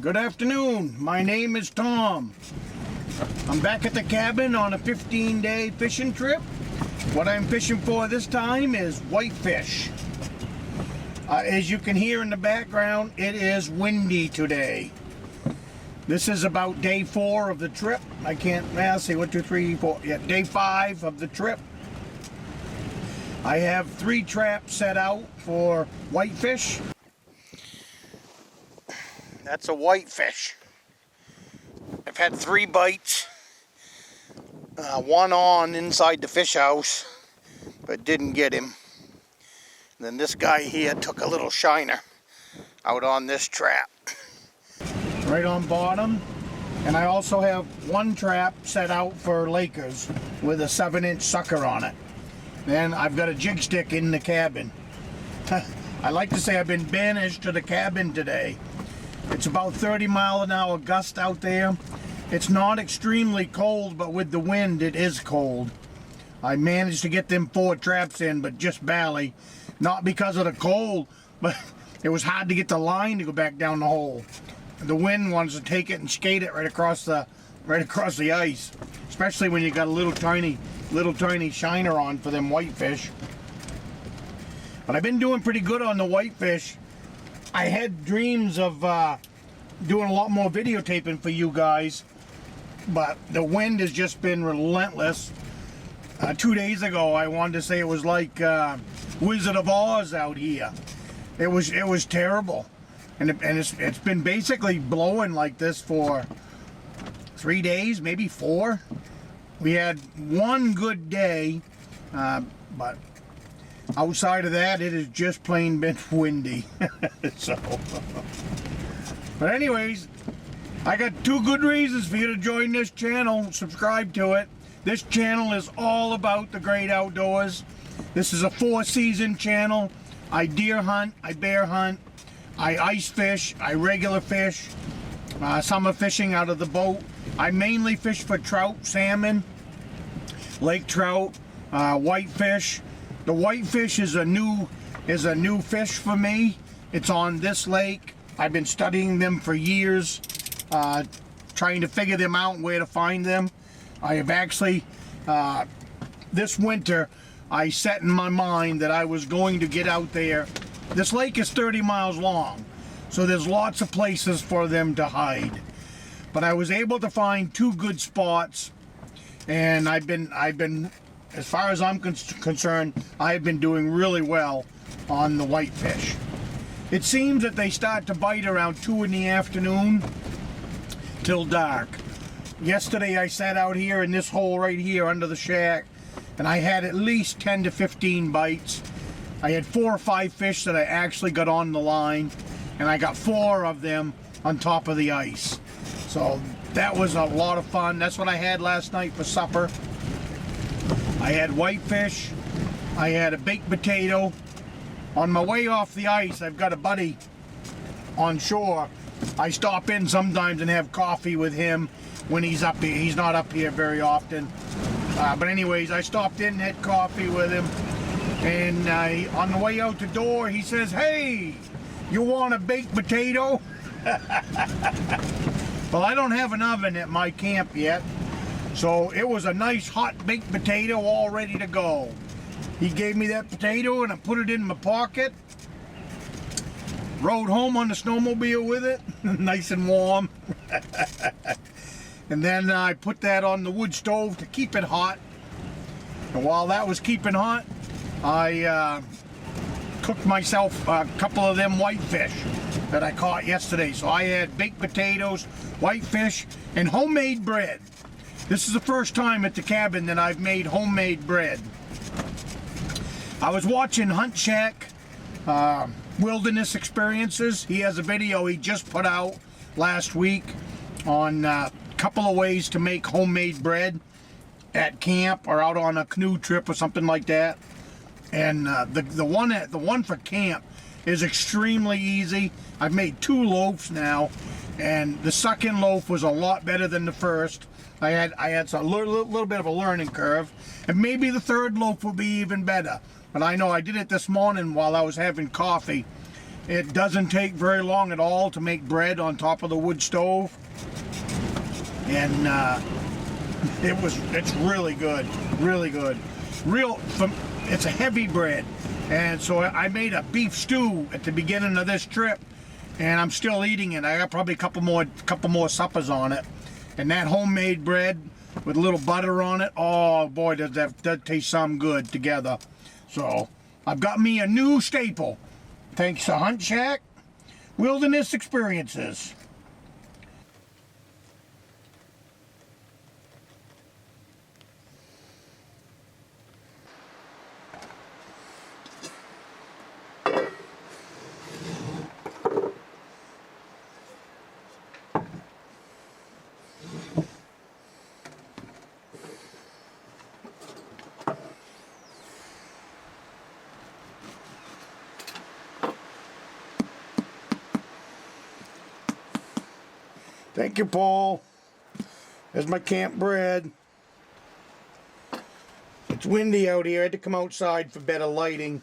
Good afternoon. My name is Tom. I'm back at the cabin on a 15-day fishing trip. What I'm fishing for this time is whitefish. As you can hear in the background, it is windy today. This is about day 4 of the trip. I can't see 1, 2, 3, 4. Yeah, day 5 of the trip. I have 3 traps set out for whitefish. That's a whitefish. I've had 3 bites. One on inside the fish house, but didn't get him. And then this guy here took a little shiner out on this trap. Right on bottom. And I also have 1 trap set out for Lakers with a 7-inch sucker on it. Then I've got a jig stick in the cabin. I like to say I've been banished to the cabin today. It's about 30-mile-an-hour gust out there. It's not extremely cold, but with the wind, it is cold. I managed to get them 4 traps in, but just barely. Not because of the cold, but it was hard to get the line to go back down the hole. The wind wants to take it and skate it right across the ice, especially when you got a little tiny shiner on for them whitefish. But I've been doing pretty good on the whitefish. I had dreams of doing a lot more videotaping for you guys, but the wind has just been relentless. 2 days ago, I wanted to say it was like Wizard of Oz out here. It was terrible, and it's been basically blowing like this for 3 days, maybe 4. We had 1 good day, but outside of that, it has just plain been windy. So, but anyways, I got 2 good reasons for you to join this channel. Subscribe to it. This channel is all about the great outdoors. This is a 4-season channel. I deer hunt, I bear hunt, I ice fish, I regular fish, summer fishing out of the boat. I mainly fish for trout, salmon, lake trout, whitefish. The whitefish is a new fish for me. It's on this lake. I've been studying them for years, trying to figure them out and where to find them. I have actually, this winter, I set in my mind that I was going to get out there. This lake is 30 miles long, so there's lots of places for them to hide. But I was able to find 2 good spots, and I've been, as far as I'm concerned, I've been doing really well on the whitefish. It seems that they start to bite around 2 in the afternoon till dark. Yesterday I sat out here in this hole right here under the shack, and I had at least 10 to 15 bites. I had 4 or 5 fish that I actually got on the line, and I got 4 of them on top of the ice. So that was a lot of fun. That's what I had last night for supper. I had whitefish, I had a baked potato. On my way off the ice, I've got a buddy on shore. I stop in sometimes and have coffee with him when he's up here. He's not up here very often. But anyways, I stopped in and had coffee with him. And on the way out the door, he says, "Hey, you want a baked potato?" Well, I don't have an oven at my camp yet. So it was a nice hot baked potato all ready to go. He gave me that potato and I put it in my pocket. Rode home on the snowmobile with it, nice and warm. And then I put that on the wood stove to keep it hot. And while that was keeping hot, I cooked myself a couple of them whitefish that I caught yesterday. So I had baked potatoes, whitefish, and homemade bread. This is the first time at the cabin that I've made homemade bread. I was watching Hunt Shack Wilderness Experiences. He has a video he just put out last week on a couple of ways to make homemade bread at camp or out on a canoe trip or something like that. And the one for camp is extremely easy. I've made 2 loaves now, and the second loaf was a lot better than the first. I had a little bit of a learning curve, and maybe the 3rd loaf will be even better. But I know I did it this morning while I was having coffee, It doesn't take very long at all to make bread on top of the wood stove. And it's really good, really good. It's a heavy bread. And so I made a beef stew at the beginning of this trip, and I'm still eating it. I got probably a couple more suppers on it. And that homemade bread with a little butter on it, oh boy, does that taste some good together. So I've got me a new staple, thanks to Hunt Shack Wilderness Experiences. Thank you, Paul. There's my camp bread. It's windy out here. I had to come outside for better lighting.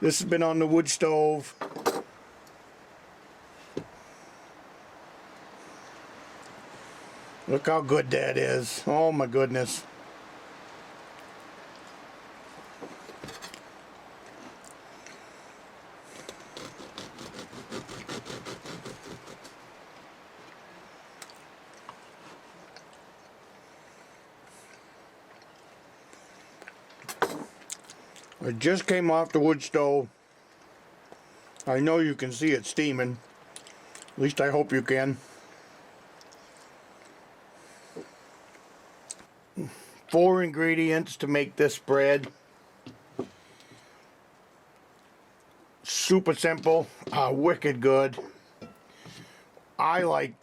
This has been on the wood stove. Look how good that is. Oh my goodness. It just came off the wood stove. I know you can see it steaming. At least I hope you can. 4 ingredients to make this bread. Super simple, wicked good. I've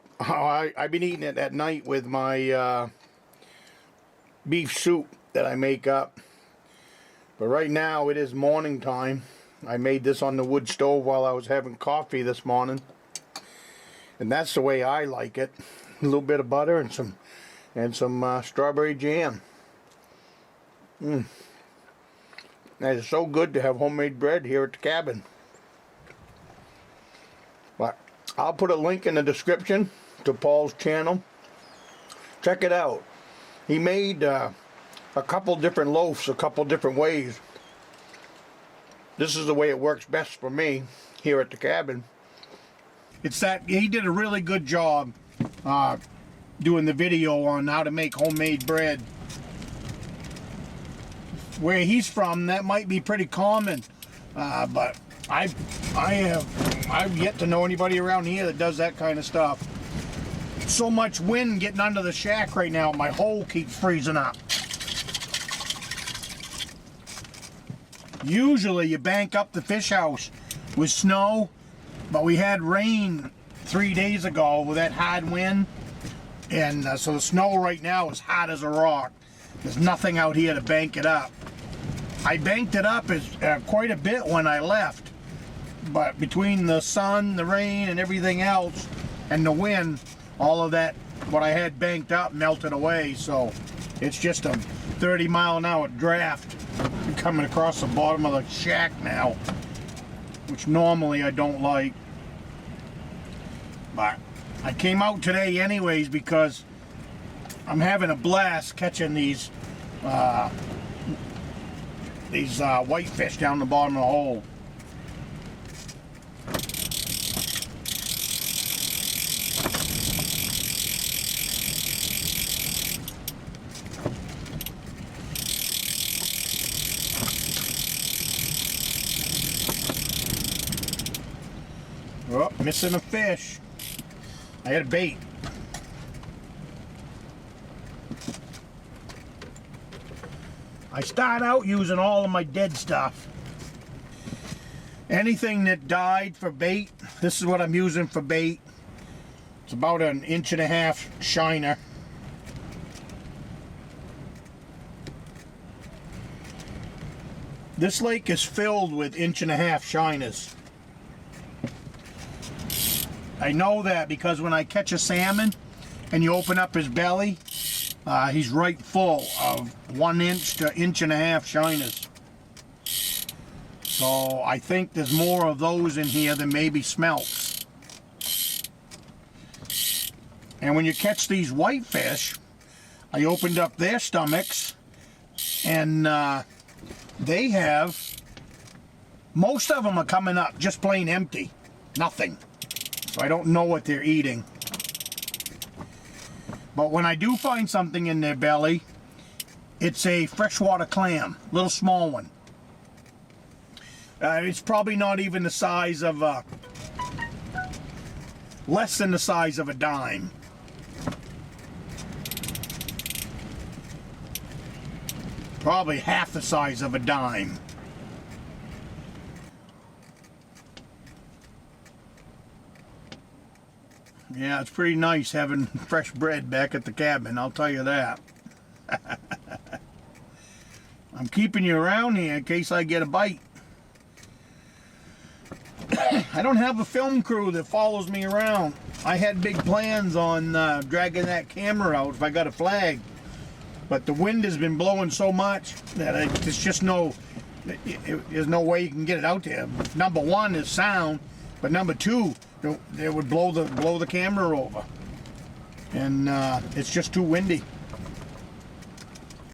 been eating it at night with my beef soup that I make up. But right now it is morning time. I made this on the wood stove while I was having coffee this morning. And that's the way I like it. A little bit of butter and some strawberry jam. That is so good to have homemade bread here at the cabin. But I'll put a link in the description to Paul's channel. Check it out. He made a couple different loaves, a couple different ways. This is the way it works best for me here at the cabin. It's that he did a really good job doing the video on how to make homemade bread. Where he's from, that might be pretty common, but I've yet to know anybody around here that does that kind of stuff. So much wind getting under the shack right now, my hole keeps freezing up. Usually you bank up the fish house with snow, but we had rain 3 days ago with that hard wind, and so the snow right now is hot as a rock. There's nothing out here to bank it up. I banked it up quite a bit when I left, but between the sun, the rain, and everything else, and the wind, all of that, what I had banked up melted away, so it's just a 30-mile-an-hour draft coming across the bottom of the shack now, which normally I don't like. But I came out today anyways because I'm having a blast catching these whitefish down the bottom of the hole. Oh, missing a fish. I had a bait. I start out using all of my dead stuff. Anything that died for bait, this is what I'm using for bait. It's about 1.5 inch shiner. This lake is filled with 1.5 inch shiners. I know that because when I catch a salmon and you open up his belly, he's right full of 1 inch to 1.5 inch shiners. So I think there's more of those in here than maybe smelts. And when you catch these whitefish, I opened up their stomachs, and they have, most of them are coming up just plain empty, nothing. So I don't know what they're eating. But when I do find something in their belly, it's a freshwater clam, little small one. It's probably not even the size of less than the size of a dime. Probably half the size of a dime. Yeah, it's pretty nice having fresh bread back at the cabin, I'll tell you that. I'm keeping you around here in case I get a bite. I don't have a film crew that follows me around. I had big plans on dragging that camera out if I got a flag. But the wind has been blowing so much that there's just there's no way you can get it out there. Number one is sound, but number two, it would blow the camera over. And it's just too windy.